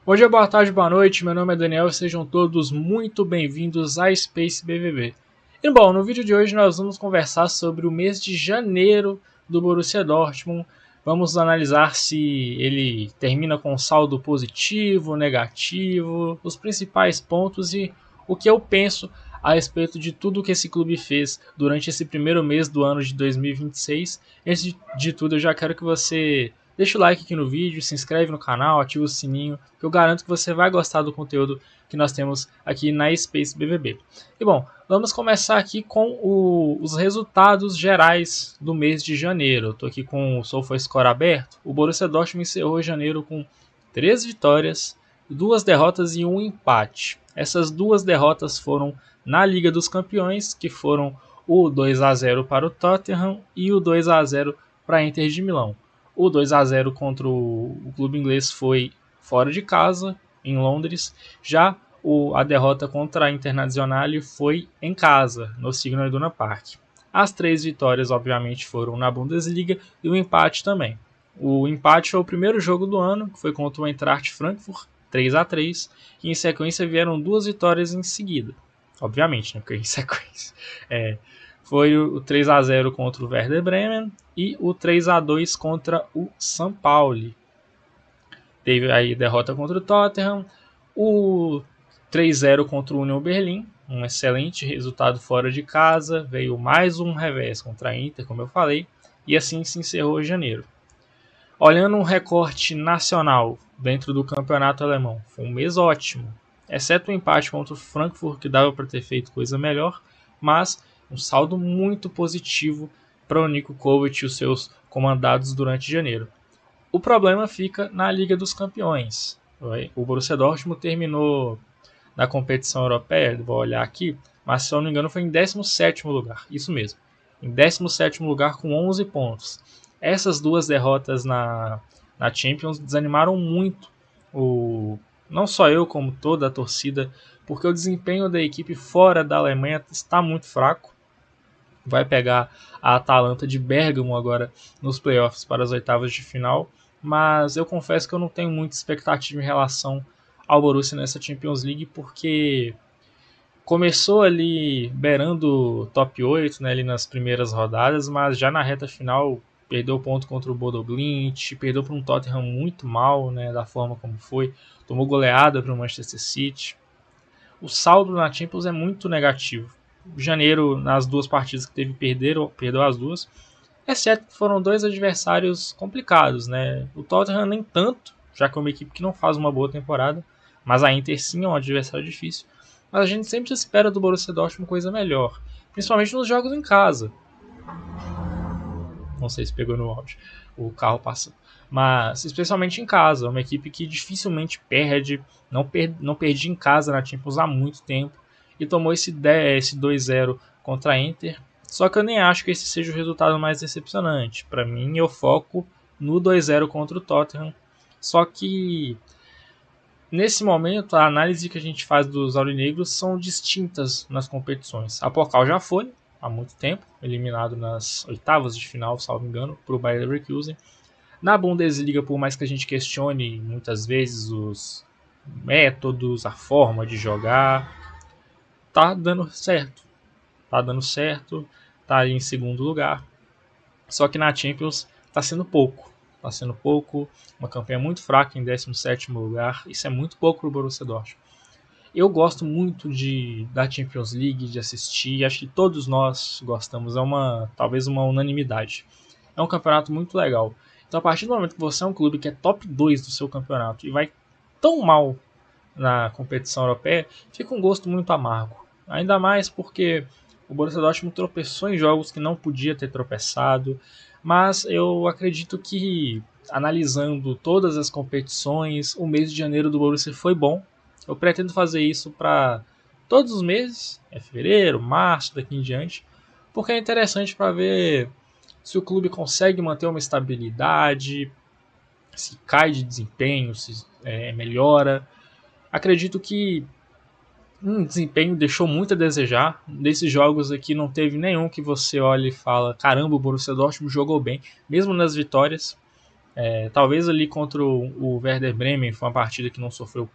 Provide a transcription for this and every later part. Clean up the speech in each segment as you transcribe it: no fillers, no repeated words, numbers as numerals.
Bom dia, boa tarde, boa noite, meu nome é Daniel e sejam todos muito bem-vindos a Space BVB. E bom, no vídeo de hoje nós vamos conversar sobre o mês de janeiro do Borussia Dortmund. Vamos analisar se ele termina com saldo positivo, negativo, os principais pontos e o que eu penso a respeito de tudo que esse clube fez durante esse primeiro mês do ano de 2026. Antes de tudo, eu já quero que você deixa o like aqui no vídeo, se inscreve no canal, ativa o sininho, que eu garanto que você vai gostar do conteúdo que nós temos aqui na Space BVB. E bom, vamos começar aqui com os resultados gerais do mês de janeiro. Eu estou aqui com o SofaScore aberto. O Borussia Dortmund encerrou janeiro com 3 vitórias, 2 derrotas e 1 empate. Essas 2 derrotas foram na Liga dos Campeões, que foram o 2-0 para o Tottenham e o 2-0 para a Inter de Milão. O 2-0 contra o clube inglês foi fora de casa, em Londres. Já a derrota contra a Internazionale foi em casa, no Signal Iduna Park. As 3 vitórias, obviamente, foram na Bundesliga e o empate também. O empate foi o primeiro jogo do ano, que foi contra o Eintracht Frankfurt, 3-3, e em sequência vieram 2 vitórias em seguida. Obviamente, né? Porque em sequência. Foi o 3-0 contra o Werder Bremen e o 3-2 contra o São Paulo. Teve aí derrota contra o Tottenham, o 3-0 contra o Union Berlin, um excelente resultado fora de casa, veio mais um revés contra a Inter, como eu falei, e assim se encerrou janeiro. Olhando um recorte nacional dentro do campeonato alemão, foi um mês ótimo, exceto o empate contra o Frankfurt, que dava para ter feito coisa melhor, mas um saldo muito positivo para o Niko Kovac e os seus comandados durante janeiro. O problema fica na Liga dos Campeões. O Borussia Dortmund terminou na competição europeia, vou olhar aqui, mas se eu não me engano foi em 17º lugar, isso mesmo, em 17º lugar com 11 pontos. Essas 2 derrotas na Champions desanimaram muito, não só eu, como toda a torcida, porque o desempenho da equipe fora da Alemanha está muito fraco. Vai pegar a Atalanta de Bergamo agora nos playoffs para as oitavas de final, mas eu confesso que eu não tenho muita expectativa em relação ao Borussia nessa Champions League, porque começou ali beirando top 8, né, ali nas primeiras rodadas, mas já na reta final perdeu ponto contra o Bodo Glimt, perdeu para um Tottenham muito mal, né, da forma como foi, tomou goleada para o Manchester City. O saldo na Champions é muito negativo. Janeiro, nas 2 partidas que teve, perdeu as 2, exceto que foram 2 adversários complicados, né? O Tottenham nem tanto, já que é uma equipe que não faz uma boa temporada, mas a Inter sim é um adversário difícil. Mas a gente sempre espera do Borussia Dortmund coisa melhor, principalmente nos jogos em casa. Não sei se pegou no áudio, o carro passando. Mas especialmente em casa, uma equipe que dificilmente perde, não perdia em casa na Champions há muito tempo, e tomou esse 2-0 contra a Inter. Só que eu nem acho que esse seja o resultado mais decepcionante. Para mim, eu foco no 2-0 contra o Tottenham. Só que nesse momento, a análise que a gente faz dos aurinegros são distintas nas competições. A Pokal já foi, há muito tempo, eliminado nas oitavas de final, salvo engano, para o Bayer Leverkusen. Na Bundesliga, por mais que a gente questione muitas vezes os métodos, a forma de jogar, tá dando certo. Tá dando certo, tá aí em segundo lugar. Só que na Champions tá sendo pouco. Tá sendo pouco, uma campanha muito fraca em 17º lugar. Isso é muito pouco pro Borussia Dortmund. Eu gosto muito da Champions League, de assistir, acho que todos nós gostamos, talvez uma unanimidade. É um campeonato muito legal. Então, a partir do momento que você é um clube que é top 2 do seu campeonato e vai tão mal na competição europeia, fica um gosto muito amargo. Ainda mais porque o Borussia Dortmund tropeçou em jogos que não podia ter tropeçado, mas eu acredito que, analisando todas as competições, o mês de janeiro do Borussia foi bom. Eu pretendo fazer isso para todos os meses, fevereiro, março, daqui em diante, porque é interessante para ver se o clube consegue manter uma estabilidade, se cai de desempenho, se melhora. Acredito que desempenho deixou muito a desejar. Desses jogos aqui não teve nenhum que você olhe e fala: caramba, o Borussia Dortmund jogou bem, mesmo nas vitórias. Talvez ali contra o Werder Bremen foi uma partida que não sofreu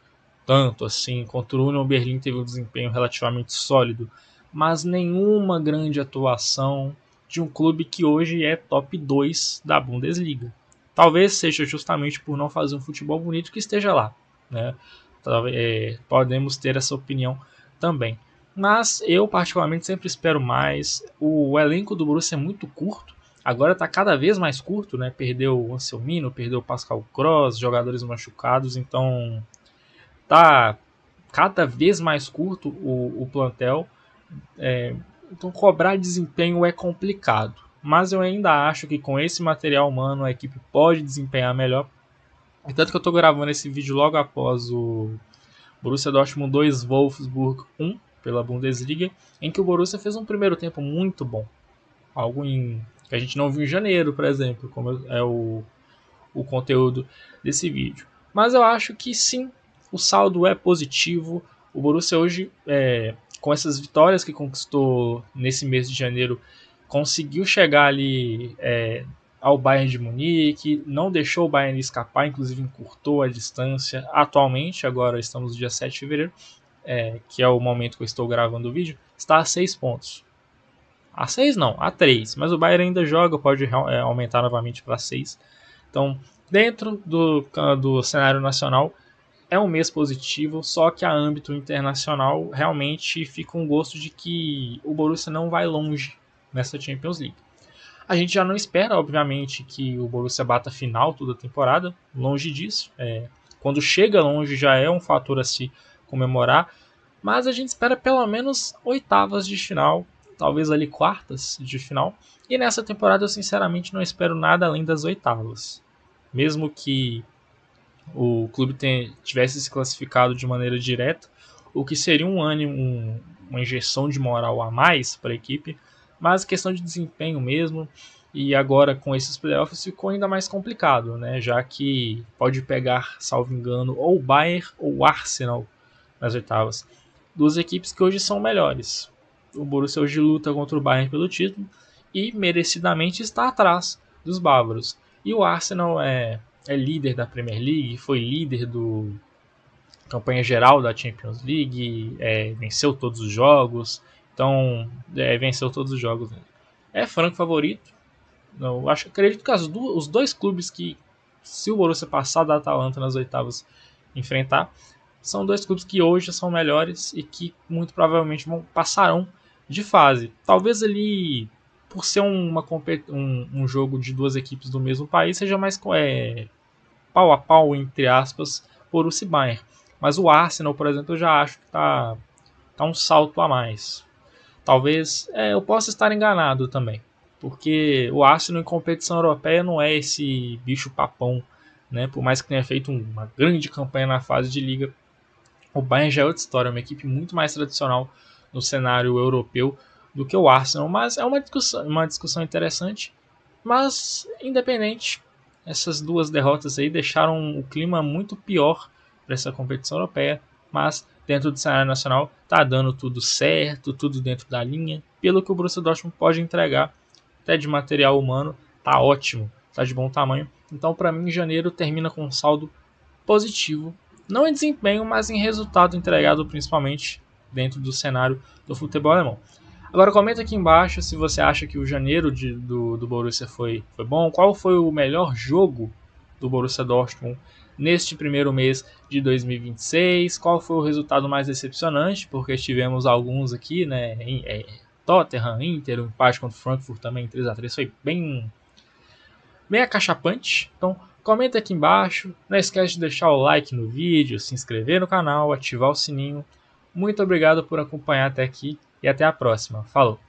tanto assim. Contra o Union Berlin teve um desempenho relativamente sólido, mas nenhuma grande atuação de um clube que hoje é top 2 da Bundesliga. Talvez seja justamente por não fazer um futebol bonito que esteja lá, né? Podemos ter essa opinião também. Mas eu particularmente sempre espero mais. O elenco do Borussia é muito curto. Agora está cada vez mais curto, né? Perdeu o Anselmino, perdeu o Pascal Gross, jogadores machucados, então tá cada vez mais curto o plantel. Então cobrar desempenho é complicado. Mas eu ainda acho que com esse material humano a equipe pode desempenhar melhor. E tanto que eu estou gravando esse vídeo logo após o Borussia Dortmund 2, Wolfsburg 1 pela Bundesliga, em que o Borussia fez um primeiro tempo muito bom. Algo que a gente não viu em janeiro, por exemplo, como é o conteúdo desse vídeo. Mas eu acho que sim, o saldo é positivo. O Borussia hoje, com essas vitórias que conquistou nesse mês de janeiro, conseguiu chegar ali ao Bayern de Munique, não deixou o Bayern escapar, inclusive encurtou a distância. Atualmente, agora estamos no dia 7 de fevereiro, que é o momento que eu estou gravando o vídeo, está a 6 pontos. A 6 não, a 3, mas o Bayern ainda joga, pode aumentar novamente para 6. Então, dentro do cenário nacional, é um mês positivo, só que a âmbito internacional realmente fica um gosto de que o Borussia não vai longe nessa Champions League. A gente já não espera, obviamente, que o Borussia bata a final toda a temporada, longe disso. Quando chega longe já é um fator a se comemorar, mas a gente espera pelo menos oitavas de final, talvez ali quartas de final. E nessa temporada eu sinceramente não espero nada além das oitavas. Mesmo que o clube tivesse se classificado de maneira direta, o que seria um ânimo, uma injeção de moral a mais para a equipe, mas questão de desempenho mesmo. E agora com esses playoffs ficou ainda mais complicado, né? Já que pode pegar, salvo engano, ou o Bayern ou o Arsenal nas oitavas. Duas equipes que hoje são melhores. O Borussia hoje luta contra o Bayern pelo título e merecidamente está atrás dos bávaros. E o Arsenal é líder da Premier League, foi líder do campanha geral da Champions League, venceu todos os jogos, então venceu todos os jogos. É franco favorito. Eu acredito que os dois clubes que, se o Borussia passar da Atalanta nas oitavas, enfrentar, são dois clubes que hoje são melhores e que muito provavelmente passarão de fase. Talvez ali, por ser um jogo de duas equipes do mesmo país, seja mais pau a pau, entre aspas, Borussia e Bayern. Mas o Arsenal, por exemplo, eu já acho que tá um salto a mais. Talvez eu possa estar enganado também, porque o Arsenal em competição europeia não é esse bicho papão, né? Por mais que tenha feito uma grande campanha na fase de liga, o Bayern já é outra história, é uma equipe muito mais tradicional no cenário europeu do que o Arsenal, mas é uma discussão interessante. Mas, independente, essas duas derrotas aí deixaram o clima muito pior para essa competição europeia, mas dentro do cenário nacional tá dando tudo certo, tudo dentro da linha, pelo que o Borussia Dortmund pode entregar, até de material humano, tá ótimo, tá de bom tamanho. Então, para mim, janeiro termina com um saldo positivo, não em desempenho, mas em resultado entregado, principalmente dentro do cenário do futebol alemão. Agora comenta aqui embaixo se você acha que o janeiro do Borussia foi bom, qual foi o melhor jogo do Borussia Dortmund neste primeiro mês de 2026, qual foi o resultado mais decepcionante, porque tivemos alguns aqui, né, Tottenham, Inter, o empate contra o Frankfurt também, 3-3, foi bem acachapante. Então comenta aqui embaixo, não esquece de deixar o like no vídeo, se inscrever no canal, ativar o sininho. Muito obrigado por acompanhar até aqui e até a próxima. Falou!